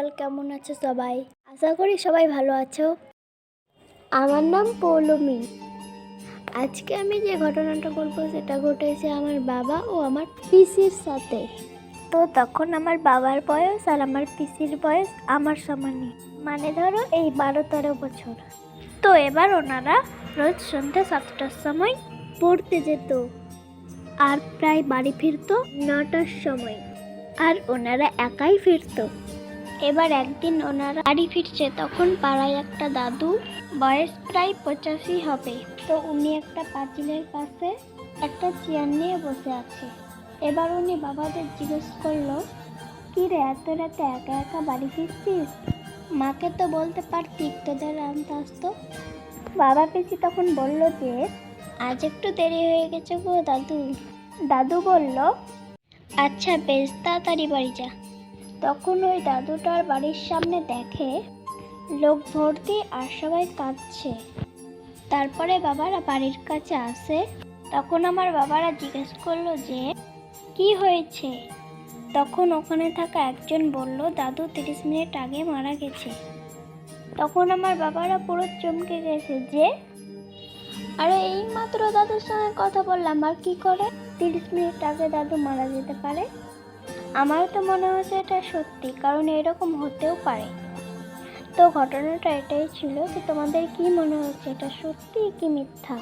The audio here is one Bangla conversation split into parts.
অল কেমন আছো সবাই? আশা করি সবাই ভালো আছো। আমার নাম পৌলমী। আজকে আমি যে ঘটনাটা বলবো সেটা ঘটেছে আমার বাবা ও আমার পিসির সাথে। তো তখন আমার বাবার বয়স আর আমার পিসির বয়স আমার সমানই, মানে ধরো এই 12-13 বছর। তো এবার ওনারা রোজ সন্ধ্যে 7টার সময় পড়তে যেত আর প্রায় বাড়ি ফিরতো 9টার সময়। আর ওনারা একাই ফিরতো। এবার একদিন ওনারা বাড়ি ফিরছে, তখন পাড়ায় একটা দাদু, বয়স প্রায় 85 হবে। তো উনি একটা পাঁচিলের পাশে একটা চেয়ার নিয়ে বসে আছে। এবার উনি বাবাদের জিজ্ঞেস করলো, কি রে এত রাতে একা একা বাড়ি ফিরছিস? মাকে তো বলতে পারতি তোদের আনতে আসতো। বাবা পিসি তখন বলল যে আজ একটু দেরি হয়ে গেছে গো দাদু। দাদু বলল, আচ্ছা বেশ তাড়াতাড়ি বাড়ি যা। তখন ওই দাদুটার বাড়ির সামনে দেখে লোক ভর্তি আর সবাই কাঁদছে। তারপরে বাবারা বাড়ির কাছে আসে। তখন আমার বাবারা জিজ্ঞেস করলো যে কি হয়েছে। তখন ওখানে থাকা একজন বলল, দাদু 30 মিনিট আগে মারা গেছে। তখন আমার বাবারা পুরো চমকে গেছে যে আরে এই মাত্র দাদুর সঙ্গে কথা বললাম, আর কি করে 30 মিনিট আগে দাদু মারা যেতে পারে? আমারও তো মনে হচ্ছে এটা সত্যি, কারণ এরকম হতেও পারে। তো ঘটনাটা এটাই ছিল যে তোমাদের কি মনে হচ্ছে, এটা সত্যি কি মিথ্যা?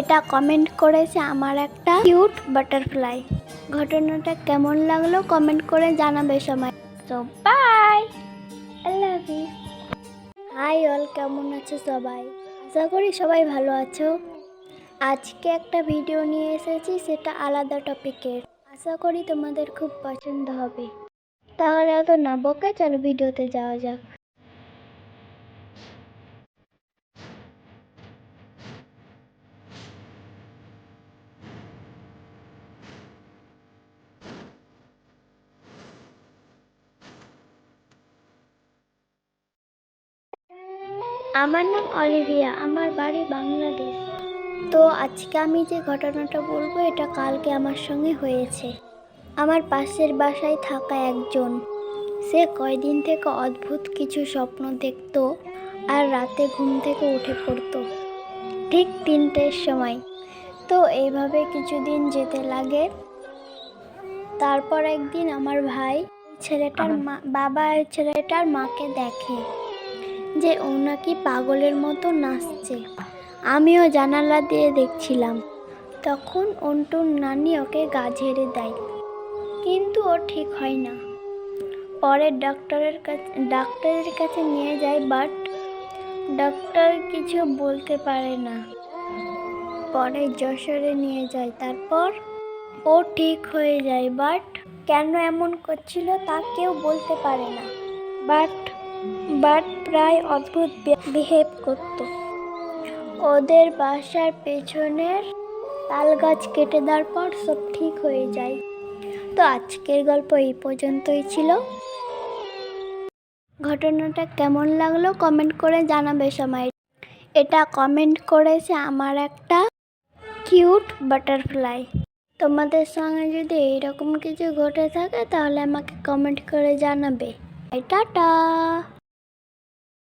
এটা কমেন্ট করেছে আমার একটা কিউট বাটারফ্লাই। ঘটনাটা কেমন লাগলো কমেন্ট করে জানাবে সময়। So bye, I love you. Hi all কেমন আছো সবাই? আশা করি সবাই ভালো আছো। আজকে একটা ভিডিও নিয়ে এসেছি, সেটা আলাদা টপিকের। আশা করি তোমাদের খুব পছন্দ হবে। তাহলে এত না বকে চলো ভিডিওতে যাওয়া যাক। আমার নাম অলিভিয়া, আমার বাড়ি বাংলাদেশ। তো আজকে আমি যে ঘটনাটা বলবো এটা কালকে আমার সঙ্গে হয়েছে। আমার পাশের বাসায় থাকা একজন, সে কয়দিন থেকে অদ্ভুত কিছু স্বপ্ন দেখতো আর রাতে ঘুম থেকে উঠে পড়তো ঠিক 3টের সময়। তো এইভাবে কিছুদিন যেতে লাগে। তারপর একদিন আমার ভাই ছেলেটার মাকে দেখে যে ও নাকি পাগলের মতো নাচছে। আমিও জানালা দিয়ে দেখছিলাম। তখন অন্টুর নানি ওকে গা ঝেড়ে দেয়, কিন্তু ও ঠিক হয় না। পরে ডাক্তারের কাছে নিয়ে যায়, বাট ডাক্তার কিছু বলতে পারে না। পরে যশোরে নিয়ে যায়, তারপর ও ঠিক হয়ে যায়। বাট কেন এমন করছিল তা কেউ বলতে পারে না। বাট প্রায় অদ্ভুত বিহেভ করত। ওদের বাসার পেছনের তাল গাছ কেটে দেওয়ার পর সব ঠিক হয়ে যায়। তো আজকের গল্প এই পর্যন্তই ছিল। ঘটনাটা কেমন লাগলো কমেন্ট করে জানাবে সময়। এটা কমেন্ট করেছে আমার একটা কিউট বাটারফ্লাই। তোমাদের সঙ্গে যদি এইরকম কিছু ঘটে থাকে তাহলে আমাকে কমেন্ট করে জানাবে। টাটা।